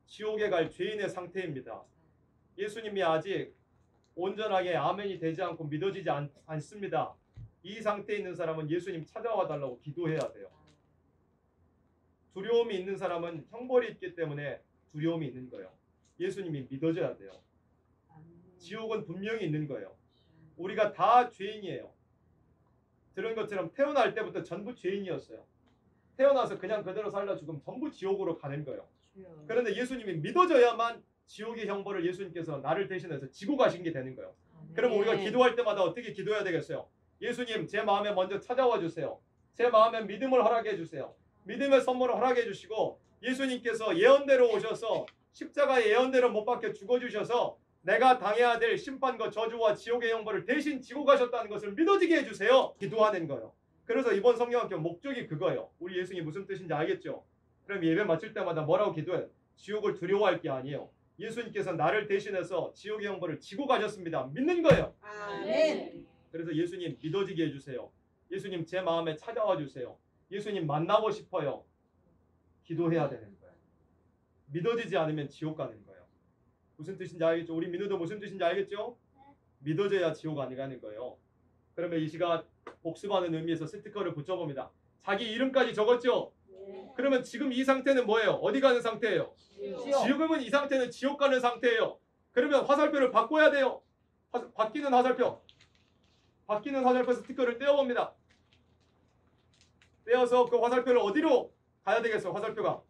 A: 지옥에 갈 죄인의 상태입니다. 예수님이 아직 온전하게 아멘이 되지 않고 믿어지지 않습니다. 이 상태에 있는 사람은 예수님 찾아와 달라고 기도해야 돼요. 두려움이 있는 사람은 형벌이 있기 때문에 두려움이 있는 거예요. 예수님이 믿어져야 돼요. 지옥은 분명히 있는 거예요. 우리가 다 죄인이에요. 들은 것처럼 태어날 때부터 전부 죄인이었어요. 태어나서 그냥 그대로 살다 죽으면 전부 지옥으로 가는 거예요. 그런데 예수님이 믿어져야만 지옥의 형벌을 예수님께서 나를 대신해서 지고 가신 게 되는 거예요. 그러면 우리가 기도할 때마다 어떻게 기도해야 되겠어요? 예수님 제 마음에 먼저 찾아와 주세요. 제 마음에 믿음을 허락해 주세요. 믿음의 선물을 허락해 주시고 예수님께서 예언대로 오셔서 십자가의 예언대로 못 박혀 죽어주셔서 내가 당해야 될 심판과 저주와 지옥의 형벌을 대신 지고 가셨다는 것을 믿어지게 해주세요. 기도하는 거예요. 그래서 이번 성경학교 목적이 그거예요. 우리 예수님이 무슨 뜻인지 알겠죠? 그럼 예배 마칠 때마다 뭐라고 기도해? 지옥을 두려워할 게 아니에요. 예수님께서 나를 대신해서 지옥의 형벌을 지고 가셨습니다. 믿는 거예요.
B: 아멘.
A: 그래서 예수님 믿어지게 해주세요. 예수님 제 마음에 찾아와 주세요. 예수님 만나고 싶어요. 기도해야 되는 거예요. 믿어지지 않으면 지옥 가는 거예요. 무슨 뜻인지 알겠죠? 우리 민우도 무슨 뜻인지 알겠죠? 믿어져야 지옥 안 가는 거예요. 그러면 이 시간 복습하는 의미에서 스티커를 붙여봅니다. 자기 이름까지 적었죠? 그러면 지금 이 상태는 뭐예요? 어디 가는 상태예요? 지금은 이 상태는 지옥 가는 상태예요. 그러면 화살표를 바꿔야 돼요. 바뀌는 화살표 스티커를 떼어봅니다. 떼어서 그 화살표를 어디로 가야 되겠어요? 화살표가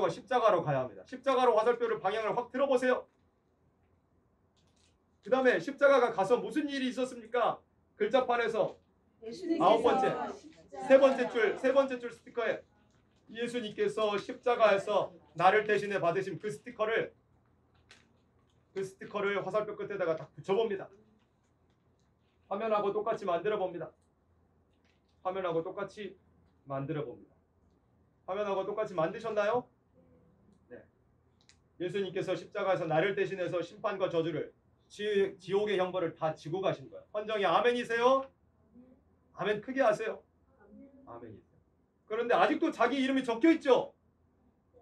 A: 십자가로 가야 합니다. 십자가로 화살표를 방향을 확 틀어보세요. 그 다음에 십자가가 가서 무슨 일이 있었습니까? 글자판에서 아홉 번째, 세 번째 줄 스티커에 예수님께서 십자가에서 나를 대신해 받으신 그 스티커를 화살표 끝에다가 딱 붙여봅니다. 화면하고 똑같이 만들어 봅니다. 화면하고 똑같이 만드셨나요? 네. 예수님께서 십자가에서 나를 대신해서 심판과 저주를 지옥의 형벌을 다 지고 가신 거예요. 헌정이 아멘이세요? 아멘 크게 하세요. 아멘이세요. 그런데 아직도 자기 이름이 적혀 있죠?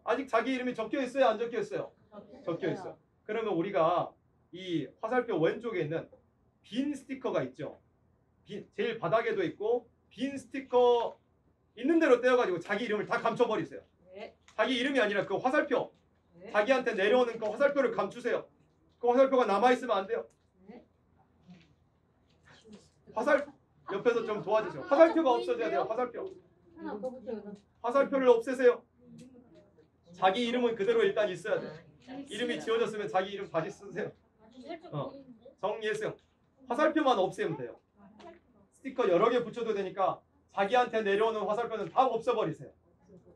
A: 아직 자기 이름이 적혀 있어요? 안 적혀 있어요? 적혀 있어요. 그러면 우리가 이 화살표 왼쪽에 있는 빈 스티커가 있죠? 제일 바닥에도 있고 빈 스티커 있는 대로 떼어가지고 자기 이름을 다 감춰버리세요. 자기 이름이 아니라 그 화살표, 자기한테 내려오는 그 화살표를 감추세요. 그 화살표가 남아있으면 안 돼요. 옆에서 좀 도와주세요. 화살표가 없어져야 돼요. 화살표를 없애세요. 자기 이름은 그대로 일단 있어야 돼요. 이름이 지워졌으면 자기 이름 다시 쓰세요. 정예승. 화살표만 없애면 돼요. 스티커 여러 개 붙여도 되니까 자기한테 내려오는 화살표는 다 없애버리세요.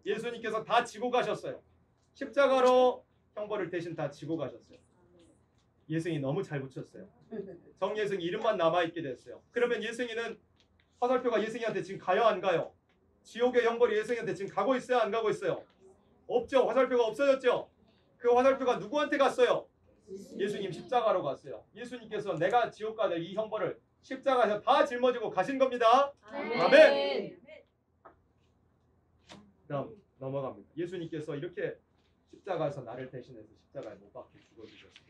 A: 예수님께서 다 지고 가셨어요. 십자가로 형벌을 대신 다 지고 가셨어요. 예승이 너무 잘 붙였어요. 정예승 이름만 남아있게 됐어요. 그러면 예승이는 화살표가 예승이한테 지금 가요 안 가요? 지옥의 형벌이 예승이한테 지금 가고 있어요 안 가고 있어요? 없죠. 화살표가 없어졌죠. 그 화살표가 누구한테 갔어요? 예수님 십자가로 갔어요. 예수님께서 내가 지옥 가될 이 형벌을 십자가에서 다 짊어지고 가신 겁니다. 아멘. 다음 넘어갑니다. 예수님께서 이렇게 십자가에서 나를 대신해서 십자가에 못 박혀 죽어주셨습니다.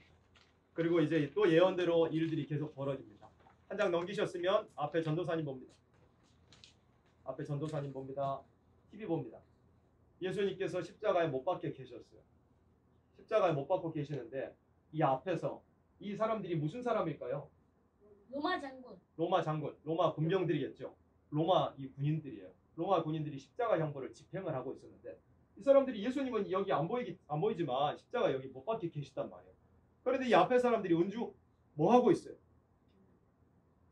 A: 그리고 이제 또 예언대로 일들이 계속 벌어집니다. 한 장 넘기셨으면 앞에 전도사님 봅니다. 앞에 전도사님 봅니다. TV 봅니다. 예수님께서 십자가에 못 박혀 계셨어요. 십자가에 못 박고 계시는데 이 앞에서 이 사람들이 무슨 사람일까요?
B: 로마 장군.
A: 로마 장군, 로마 군병들이겠죠. 로마 이 군인들이에요. 로마 군인들이 십자가 형벌을 집행을 하고 있었는데 이 사람들이 예수님은 여기 안 보이지만 십자가 여기 못 박혀 계시단 말이에요. 그런데 이 앞에 사람들이 은주 뭐 하고 있어요?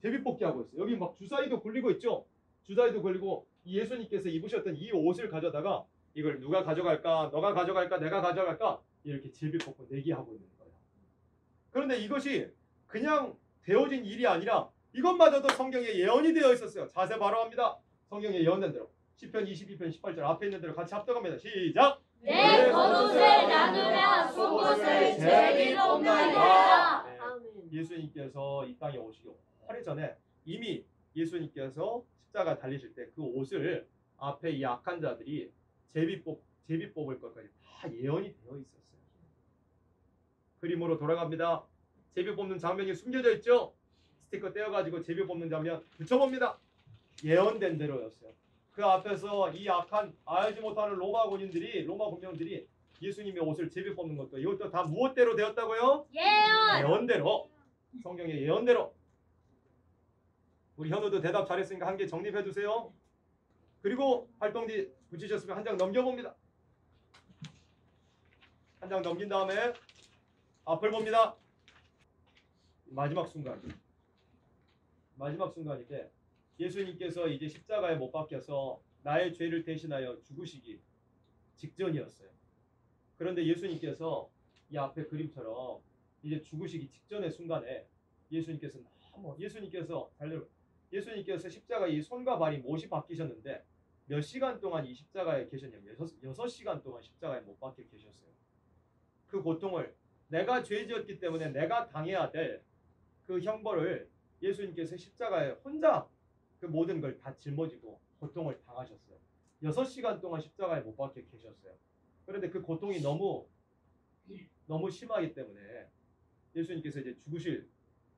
A: 제비뽑기 하고 있어요. 여기 막 주사위도 굴리고 있죠. 주사위도 굴리고 예수님께서 입으셨던 이 옷을 가져다가 이걸 누가 가져갈까? 너가 가져갈까? 내가 가져갈까? 이렇게 제비뽑고 내기하고 있는 거예요. 그런데 이것이 그냥 되어진 일이 아니라 이것마저도 성경에 예언이 되어 있었어요. 자세 바로 합니다. 성경에 예언된 대로 시편 22편 18절 앞에 있는 대로 같이 합독합니다. 시작!
B: 내 겉옷을 나누며 속옷을 제비뽑나이다.
A: 예수님께서 이 땅에 오시기 오래전에 이미 예수님께서 십자가 달리실 때 그 옷을 앞에 이 악한 자들이 제비 뽑을 것까지 다 예언이 되어 있었어요. 그림으로 돌아갑니다. 제비 뽑는 장면이 숨겨져 있죠. 스티커 떼어가지고 제비 뽑는 장면 붙여봅니다. 예언된 대로였어요. 그 앞에서 이 악한 알지 못하는 로마 군병들이 예수님의 옷을 제비 뽑는 것도 이것도 다 무엇대로 되었다고요? 예언대로. 성경의 예언대로. 우리 현우도 대답 잘했으니까 한 개 정립해 주세요. 그리고 활동지 붙이셨으면 한 장 넘겨봅니다. 한 장 넘긴 다음에 앞을 봅니다. 마지막 순간인데 예수님께서 이제 십자가에 못 박혀서 나의 죄를 대신하여 죽으시기 직전이었어요. 그런데 예수님께서 이 앞에 그림처럼 이제 죽으시기 직전의 순간에 예수님께서 십자가 이 손과 발이 못이 박히셨는데 몇 시간 동안 이 십자가에 계셨냐면 6시간 동안 십자가에 못 박혀 계셨어요. 그 고통을 내가 죄 지었기 때문에 내가 당해야 될 그 형벌을 예수님께서 십자가에 혼자 그 모든 걸 다 짊어지고 고통을 당하셨어요. 6시간 동안 십자가에 못 박혀 계셨어요. 그런데 그 고통이 너무 심하기 때문에 예수님께서 이제 죽으실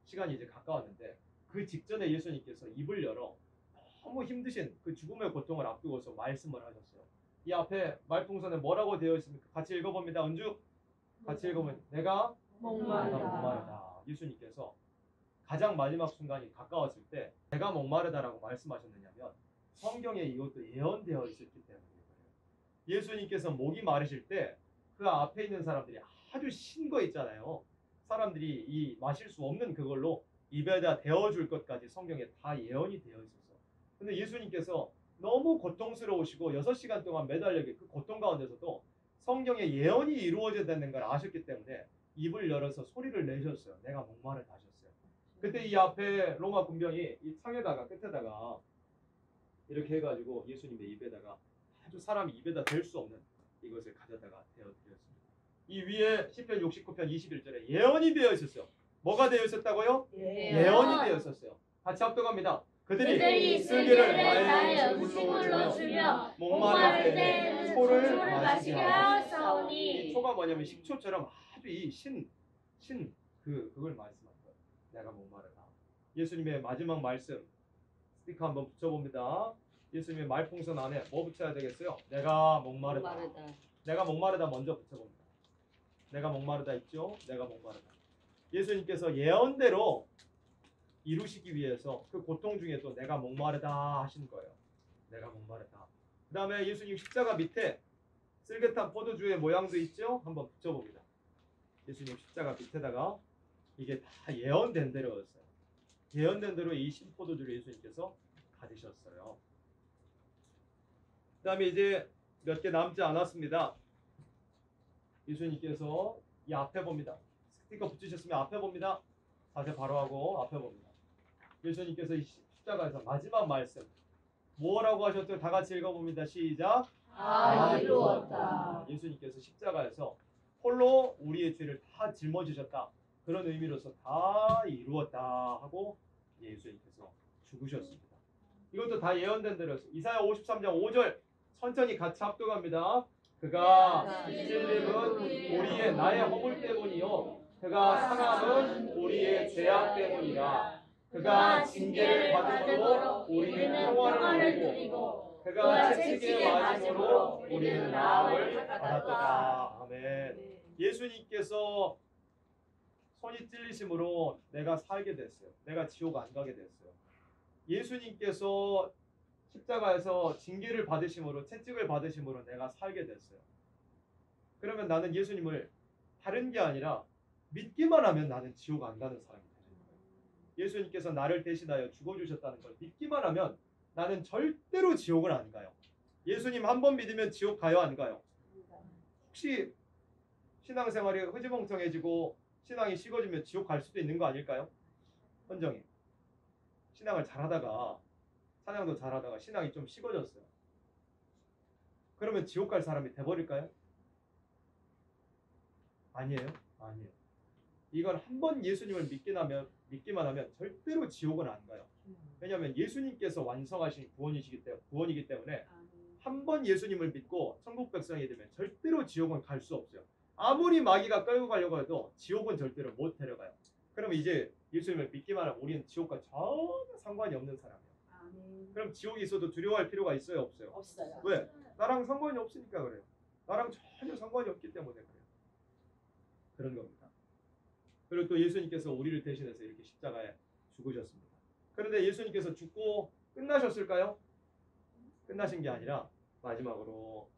A: 시간이 이제 가까웠는데 그 직전에 예수님께서 입을 열어 너무 힘드신 그 죽음의 고통을 앞두고서 말씀을 하셨어요. 이 앞에 말풍선에 뭐라고 되어 있습니까? 같이 읽어봅니다. 은주 같이 읽어보면 내가 목마르다. 예수님께서 가장 마지막 순간이 가까웠을 때 내가 목마르다라고 말씀하셨느냐면 성경에 이것도 예언되어 있었기 때문이에요. 예수님께서 목이 마르실 때 그 앞에 있는 사람들이 아주 신 거 있잖아요. 사람들이 이 마실 수 없는 그걸로 입에다 데워줄 것까지 성경에 다 예언이 되어 있었어. 근데 예수님께서 너무 고통스러우시고 6시간 동안 매달려 그 고통 가운데서도 성경에 예언이 이루어져야 되는 걸 아셨기 때문에 입을 열어서 소리를 내셨어요. 내가 목마르다 하셨어요. 그때 이 앞에 로마 군병이 이 창에다가 끝에다가 이렇게 해가지고 예수님의 입에다가 아주 사람이 입에다 댈 수 없는 이것을 가져다가 대어드렸습니다. 이 위에 시편 69편 21절에 예언이 되어 있었어요. 뭐가 되어 있었다고요? 예언이 되어 있었어요. 같이 합독합니다.
B: 그들이
A: 쓸개를
B: 나의
A: 음식물로
B: 음식물로 줄여
A: 목마를 때는 소를 마시게
B: 마시게
A: 하소서. 이
B: 하였사오니
A: 초가 뭐냐면 식초처럼 아주 그걸 말씀하는 거예요. 내가 목마르다. 예수님의 마지막 말씀 스티커 한번 붙여봅니다. 예수님의 말풍선 안에 뭐 붙여야 되겠어요? 내가 목마르다. 내가 목마르다 먼저 붙여봅니다. 내가 목마르다 있죠? 내가 목마르다. 예수님께서 예언대로 이루시기 위해서 그 고통 중에도 내가 목마르다 하신 거예요. 내가 목마르다. 그 다음에 예수님 십자가 밑에 쓸개탄 포도주의 모양도 있죠? 한번 붙여봅니다. 예수님 십자가 밑에다가 이게 다 예언된 대로였어요. 예언된 대로 이 신포도주를 예수님께서 가지셨어요. 그 다음에 이제 몇 개 남지 않았습니다. 예수님께서 이 앞에 봅니다. 스티커 붙이셨으면 앞에 봅니다. 자세 바로 하고 앞에 봅니다. 예수님께서 이 십자가에서 마지막 말씀 뭐라고 하셨죠? 다 같이 읽어봅니다. 시작.
B: 다 이루었다.
A: 예수님께서 십자가에서 홀로 우리의 죄를 다 짊어지셨다. 그런 의미로서 다 이루었다 하고 예수님께서 죽으셨습니다. 이것도 다 예언된 대로였어요. 이사야 53장 5절 천천히 같이 합독합니다. 그가 찔림은 우리의 나의 허물 때문이요 그가 상함은 우리의 죄악 때문이라. 그가 징계를 받음으로 우리는 평화를 누리고 그가 채찍에 맞음으로 우리는 나음을 받았도다. 아멘. 예수님께서 손이 찔리심으로 내가 살게 됐어요. 내가 지옥 안 가게 됐어요. 예수님께서 십자가에서 징계를 받으심으로 채찍을 받으심으로 내가 살게 됐어요. 그러면 나는 예수님을 다른 게 아니라 믿기만 하면 나는 지옥 안 가는 사람이 되는 거예요. 예수님께서 나를 대신하여 죽어주셨다는 걸 믿기만 하면 나는 절대로 지옥을 안 가요. 예수님 한 번 믿으면 지옥 가요 안 가요? 혹시 신앙생활이 흐지멍텅해지고 신앙이 식어지면 지옥 갈 수도 있는 거 아닐까요? 헌정이 신앙을 잘하다가 찬양도 잘하다가 신앙이 좀 식어졌어요. 그러면 지옥 갈 사람이 돼버릴까요? 아니에요. 아니에요. 이건 한 번 예수님을 믿기만 하면 절대로 지옥은 안 가요. 왜냐하면 예수님께서 완성하신 구원이기 때문에 한 번 예수님을 믿고 천국 백성이 되면 절대로 지옥은 갈 수 없어요. 아무리 마귀가 끌고 가려고 해도 지옥은 절대로 못 데려가요. 그럼 이제 예수님을 믿기만 하면 우리는 지옥과 전혀 상관이 없는 사람이에요. 그럼 지옥이 있어도 두려워할 필요가 있어요 없어요?
B: 없어요.
A: 왜? 나랑 상관이 없으니까 그래요. 나랑 전혀 상관이 없기 때문에 그래요. 그런 겁니다. 그리고 또 예수님께서 우리를 대신해서 이렇게 십자가에 죽으셨습니다. 그런데 예수님께서 죽고 끝나셨을까요? 끝나신 게 아니라 마지막으로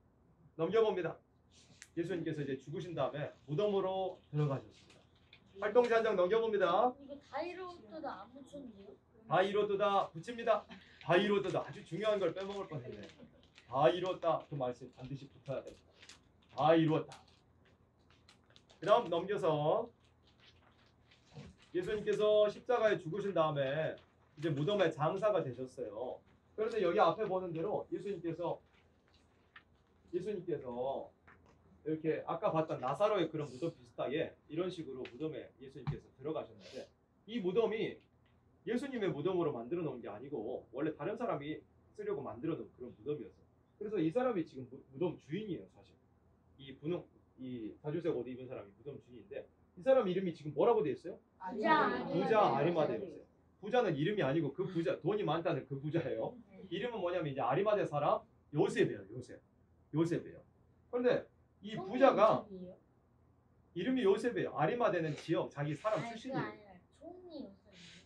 A: 넘겨봅니다. 예수님께서 이제 죽으신 다음에 무덤으로 들어가셨습니다. 활동지 한 장 넘겨봅니다.
B: 이거 다 이루었다도 안 묻혔는데요?
A: 다 이루었다 붙입니다. 다 이루었다 아주 중요한 걸 빼먹을 뻔했네. 다 이루었다 그 말씀 반드시 붙어야 됩니다. 다 이루었다. 그 다음 넘겨서 예수님께서 십자가에 죽으신 다음에 이제 무덤에 장사가 되셨어요. 그런데 여기 앞에 보는 대로 예수님께서 이렇게 아까 봤던 나사로의 그런 무덤 비슷하게 이런 식으로 무덤에 예수님께서 들어가셨는데 이 무덤이 예수님의 무덤으로 만들어 놓은 게 아니고 원래 다른 사람이 쓰려고 만들어 놓은 그런 무덤이었어요. 그래서 이 사람이 지금 무덤 주인이에요, 사실. 이 자주색 옷 입은 사람이 무덤 주인인데 이 사람 이름이 지금 뭐라고 돼 있어요? 부자 아리마대 요셉. 부자는 이름이 아니고 그 부자, 돈이 많다는 그 부자예요. 이름은 뭐냐면 이제 아리마대 사람 요셉이에요. 요셉이에요. 그런데 이 부자가 이름이 요셉이에요. 아리마대는 지역, 자기 사람 출신이에요.
B: 총리 요셉.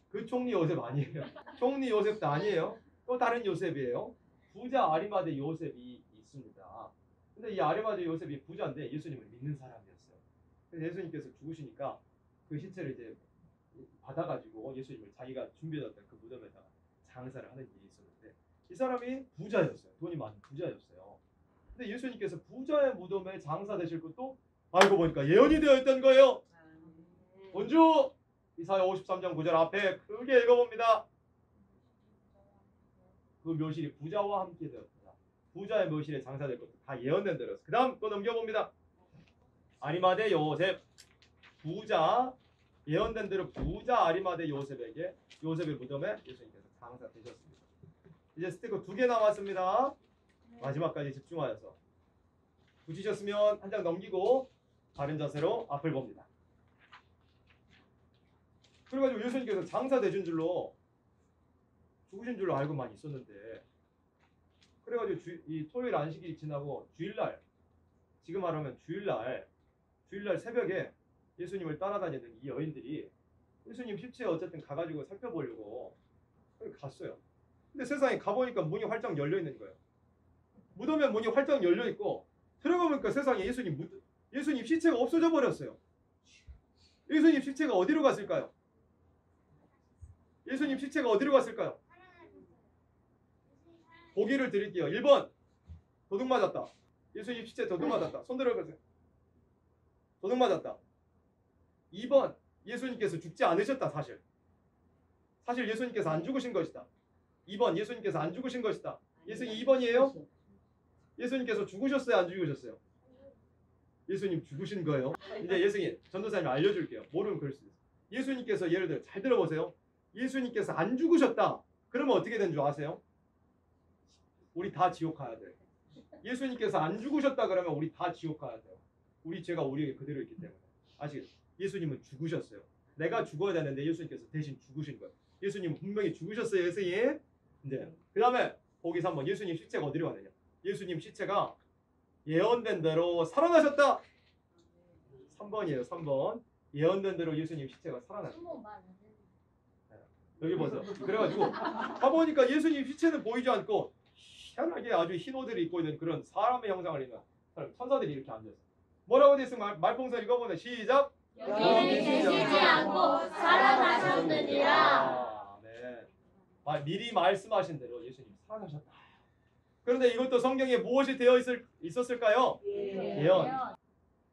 A: 그 총리 요셉 아니에요. 총리 요셉도 아니에요. 또 다른 요셉이에요. 부자 아리마대 요셉이 있습니다. 근데 이 아리마대 요셉이 부자인데 예수님을 믿는 사람이었어요. 그래서 예수님께서 죽으시니까 그 시체를 이제 받아가지고 예수님을 자기가 준비해놨던 그 무덤에다가 장사를 하는 일이 있었는데 이 사람이 부자였어요. 돈이 많은 부자였어요. 근데 예수님께서 부자의 무덤에 장사 되실 것도 알고 보니까 예언이 되어 있던 거예요. 본주 이사야 53장 9절 앞에 크게 읽어봅니다. 그 묘실이 부자와 함께 되었다. 부자의 묘실에 장사될 것도 다 예언된 대로였어요. 그 다음 또 넘겨봅니다. 아리마대 요셉 부자 예언된 대로 부자 아리마대 요셉의 무덤에 예수님께서 장사되셨습니다. 이제 스티커 2개 남았습니다. 마지막까지 집중하여서 붙이셨으면 한 장 넘기고 바른 자세로 앞을 봅니다. 그래가지고 예수님께서 장사되신 줄로 죽으신 줄로 알고만 있었는데, 그래가지고 이 토요일 안식일이 지나고 주일날, 지금 말하면 주일날 새벽에 예수님을 따라다니는 이 여인들이 예수님 시체 어쨌든 가가지고 살펴보려고 갔어요. 근데 세상에 가보니까 문이 활짝 열려 있는 거예요. 무덤에 문이 활짝 열려 있고 들어가 보니까 세상에 예수님 시체가 없어져 버렸어요. 예수님 시체가 어디로 갔을까요? 예수님 시체가 어디로 갔을까요? 보기를 드릴게요. 1번 도둑 맞았다. 예수님 시체 도둑 맞았다. 손 들어보세요. 도둑 맞았다. 2번 예수님께서 죽지 않으셨다. 사실 예수님께서 안 죽으신 것이다. 2번 예수님께서 안 죽으신 것이다. 예수님 2번이에요? 예수님께서 죽으셨어요? 안 죽으셨어요? 예수님 죽으신 거예요. 이제 예수님 전도사님이 알려줄게요. 모르면 그럴 수 있어요. 예수님께서 예를 들어 잘 들어보세요. 예수님께서 안 죽으셨다. 그러면 어떻게 된 줄 아세요? 우리 다 지옥 가야 돼요. 예수님께서 안 죽으셨다 그러면 우리 다 지옥 가야 돼요. 우리 죄가 우리에게 그대로 있기 때문에. 아시겠죠? 예수님은 죽으셨어요. 내가 죽어야 되는데 예수님께서 대신 죽으신 거예요. 예수님은 분명히 죽으셨어요. 예수님. 이제 그 다음에 보기 3번 예수님 시체가 어디로 가느냐. 예수님 시체가 예언된 대로 살아나셨다. 3번이에요. 3번. 예언된 대로 예수님 시체가 살아나셨다. 여기 보세요. 그래가지고 가보니까 예수님 시체는 보이지 않고 희한하게 아주 흰 옷을 입고 있는 그런 사람의 형상을 입는 사람, 천사들이 이렇게 앉아있어요. 뭐라고 되어있으면 말풍선 읽어보면 시작.
B: 여기 계시지 않고 살아나셨느니라.
A: 네. 미리 말씀하신 대로 예수님 살아나셨다. 그런데 이것도 성경에 무엇이 되어 있었을까요? 예언.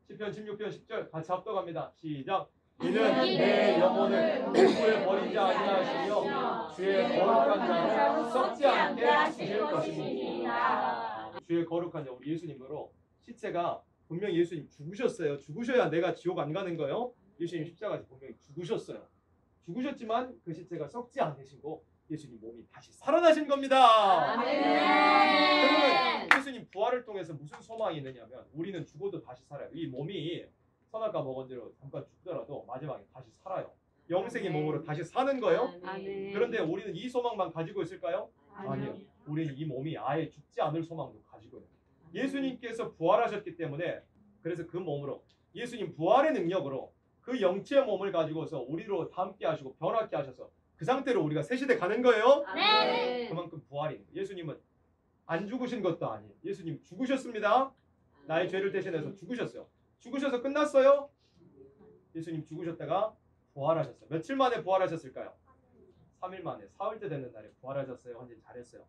A: 시편 16편 10절 같이 합독합니다. 시작. 이는 내 영혼을 공부에 버리지 아니하시며 주의 거룩한 자로 썩지 않게 하실 것입니다. 주의 거룩한 자 우리 예수님으로 시체가 분명히 예수님 죽으셨어요. 죽으셔야 내가 지옥 안 가는 거예요. 예수님 십자가에서 분명히 죽으셨어요. 죽으셨지만 그 시체가 썩지 않으시고 예수님 몸이 다시 살아나신 겁니다. 그러면 예수님 부활을 통해서 무슨 소망이 있느냐면 우리는 죽어도 다시 살아요. 이 몸이 선악과 먹은 대로 잠깐 죽더라도 마지막에 다시 살아요. 영생의 몸으로 다시 사는 거예요. 그런데 우리는 이 소망만 가지고 있을까요? 아니요. 우리는 이 몸이 아예 죽지 않을 소망도 가지고 있어요. 예수님께서 부활하셨기 때문에 그래서 그 몸으로 예수님 부활의 능력으로 그 영체의 몸을 가지고서 우리로 담게 하시고 변화케 하셔서 그 상태로 우리가 새 시대 가는 거예요.
B: 네.
A: 그만큼 부활이 있는 거예요. 예수님은 안 죽으신 것도 아니에요. 예수님 죽으셨습니다. 나의 죄를 대신해서 죽으셨어요. 죽으셔서 끝났어요? 예수님 죽으셨다가 부활하셨어요. 며칠 만에 부활하셨을까요? 3일 만에 사흘째 되는 날에 부활하셨어요. 완전 잘했어요.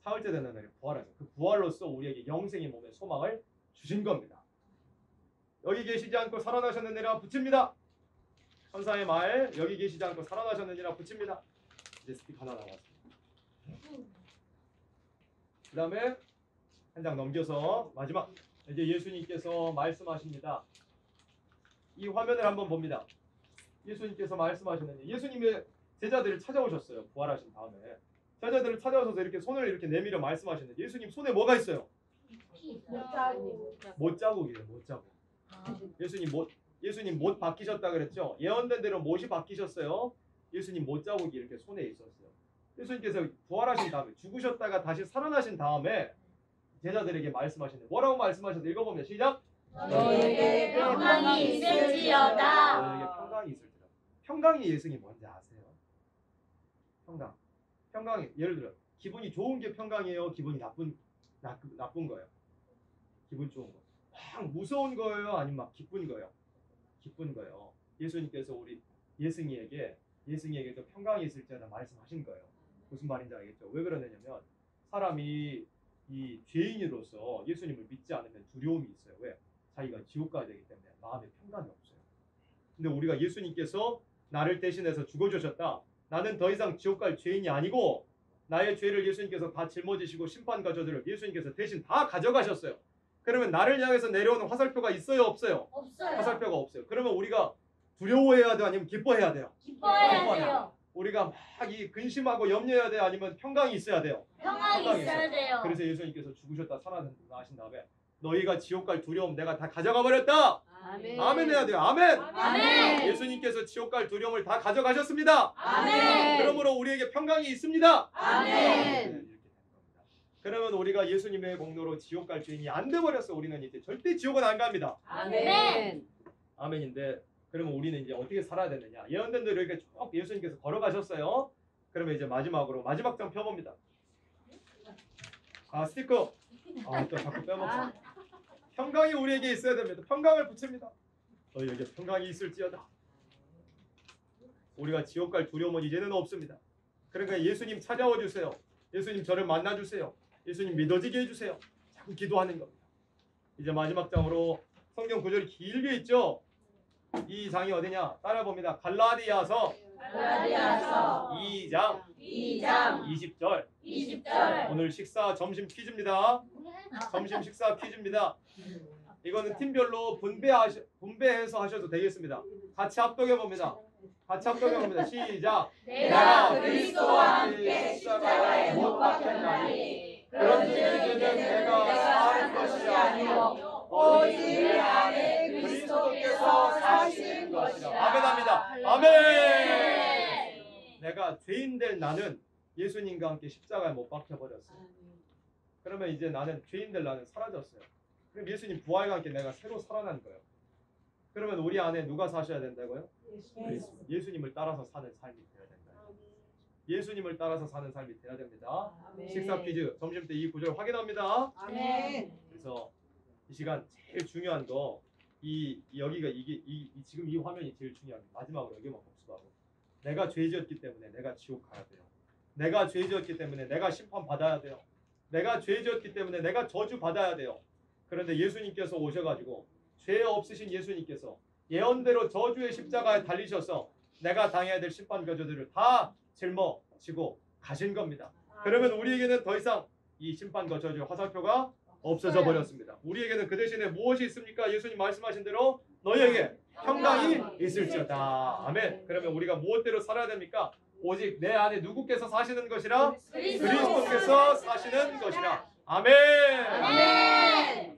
A: 사흘째 되는 날에 부활하셨어요. 그 부활로서 우리에게 영생의 몸의 소망을 주신 겁니다. 여기 계시지 않고 살아나셨느니라 붙입니다. 천사의 말 여기 계시지 않고 살아나셨느니라 붙입니다. 이제 스틱 하나 남았습니다. 그 다음에 한 장 넘겨서 마지막 이제 예수님께서 말씀하십니다. 이 화면을 한번 봅니다. 예수님께서 말씀하셨는데 예수님의 제자들을 찾아오셨어요. 부활하신 다음에 제자들을 찾아오셔서 이렇게 손을 이렇게 내밀어 말씀하셨는데 예수님 손에 뭐가 있어요? 못자국이에요. 못자국. 예수님 못 바뀌셨다 그랬죠. 예언된 대로 못이 바뀌셨어요. 예수님 못자국이 이렇게 손에 있었어요. 예수님께서 부활하신 다음에 죽으셨다가 다시 살아나신 다음에 제자들에게 말씀하시는데 뭐라고 말씀하셔서 읽어보면 시작.
B: 너에게 평강이 있을지어다.
A: 너에게 평강이 있을지어다. 평강이 예수님이 뭔지 아세요? 평강이 예를 들어 기분이 좋은 게 평강이에요. 기분이 나쁜 거예요. 기분 좋은 거. 막 무서운 거예요. 아니면 막 기쁜 거예요. 기쁜 거예요. 예수님께서 우리 예승이에게도 평강이 있을지어다 말씀하신 거예요. 무슨 말인지 알겠죠? 왜 그러냐면 사람이 이 죄인으로서 예수님을 믿지 않으면 두려움이 있어요. 왜? 자기가 지옥 가야 되기 때문에 마음에 평강이 없어요. 근데 우리가 예수님께서 나를 대신해서 죽어주셨다. 나는 더 이상 지옥 갈 죄인이 아니고 나의 죄를 예수님께서 다 짊어지시고 심판과 저주를 예수님께서 대신 다 가져가셨어요. 그러면 나를 향해서 내려오는 화살표가 있어요? 없어요?
B: 없어요.
A: 화살표가 없어요. 그러면 우리가 두려워해야 돼요? 아니면 기뻐해야 돼요?
B: 기뻐해야 돼요.
A: 우리가 막 이 근심하고 염려해야 돼요? 아니면 평강이 있어야 돼요?
B: 평안이 있어야 돼요.
A: 그래서 예수님께서 죽으셨다 살아나신 다음에 너희가 지옥 갈 두려움 내가 다 가져가 버렸다.
C: 아멘.
A: 아멘 해야 돼요. 아멘.
B: 아멘.
A: 예수님께서 지옥 갈 두려움을 다 가져가셨습니다.
B: 아멘.
A: 그러므로 우리에게 평강이 있습니다.
B: 아멘.
A: 네, 이렇게 되는 겁니다. 그러면 우리가 예수님의 공로로 지옥 갈 죄인이 안 돼 버렸어. 우리는 이제 절대 지옥은 안 갑니다.
C: 아멘.
A: 아멘인데 그러면 우리는 이제 어떻게 살아야 되느냐? 예언된 대로 이렇게 쭉 예수님께서 걸어가셨어요. 그러면 이제 마지막으로 마지막 장 펴봅니다. 아 스티커. 또 자꾸 빼먹어. 평강이 우리에게 있어야 됩니다. 평강을 붙입니다. 너희에게 평강이 있을지어다. 우리가 지옥 갈 두려움은 이제는 없습니다. 그러니까 예수님 찾아와 주세요. 예수님 저를 만나 주세요. 예수님 믿어지게 해주세요. 자꾸 기도하는 겁니다. 이제 마지막 장으로 성경 구절이 길게 있죠. 이 장이 어디냐? 따라 봅니다. 갈라디아서
B: 갈라디아서
A: 2장
B: 2장
A: 20절.
B: 20절.
A: 오늘 식사 점심 퀴즈입니다. 점심 식사 퀴즈입니다. 이거는 팀별로 분배해서 하셔도 되겠습니다. 같이 합독해 봅니다. 같이 합독해 봅니다. 시작.
B: 내가 그리스도와 함께 십자가에 못 박혔나니 그런즉 이제는 내가 사는 것이 아니요 오직 내 안에 그리스도께서 사시는 것이라.
A: 아멘합니다. 아멘. 내가 죄인 될 나는 예수님과 함께 십자가에 못 박혀 버렸어요. 그러면 이제 나는 죄인 될 나는 사라졌어요. 그럼 예수님 부활과 함께 내가 새로 살아난 거예요. 그러면 우리 안에 누가 사셔야 된다고요? 예수님을 따라서 사는 삶이 되어야 된다. 예수님을 따라서 사는 삶이 되어야 됩니다. 식사 퀴즈 점심 때 이 구절 확인합니다.
C: 아멘.
A: 그래서 이 시간 제일 중요한 거 여기가 지금 이 화면이 제일 중요합니다. 마지막으로 여기만 복습하고 내가 죄 지었기 때문에 내가 지옥 가야 돼요. 내가 죄 지었기 때문에 내가 심판 받아야 돼요. 내가 죄 지었기 때문에 내가 저주 받아야 돼요. 그런데 예수님께서 오셔가지고 죄 없으신 예수님께서 예언대로 저주의 십자가에 달리셔서 내가 당해야 될 심판 거저들을 다 짊어지고 가신 겁니다. 그러면 우리에게는 더 이상 이 심판 거저주 화살표가 없어져 버렸습니다. 우리에게는 그 대신에 무엇이 있습니까? 예수님 말씀하신 대로 너희에게 평강이 있을지어다. 아멘. 그러면 우리가 무엇대로 살아야 됩니까? 오직 내 안에 누구께서 사시는 것이라? 그리스도께서 사시는 것이라. 아멘.
B: 아멘.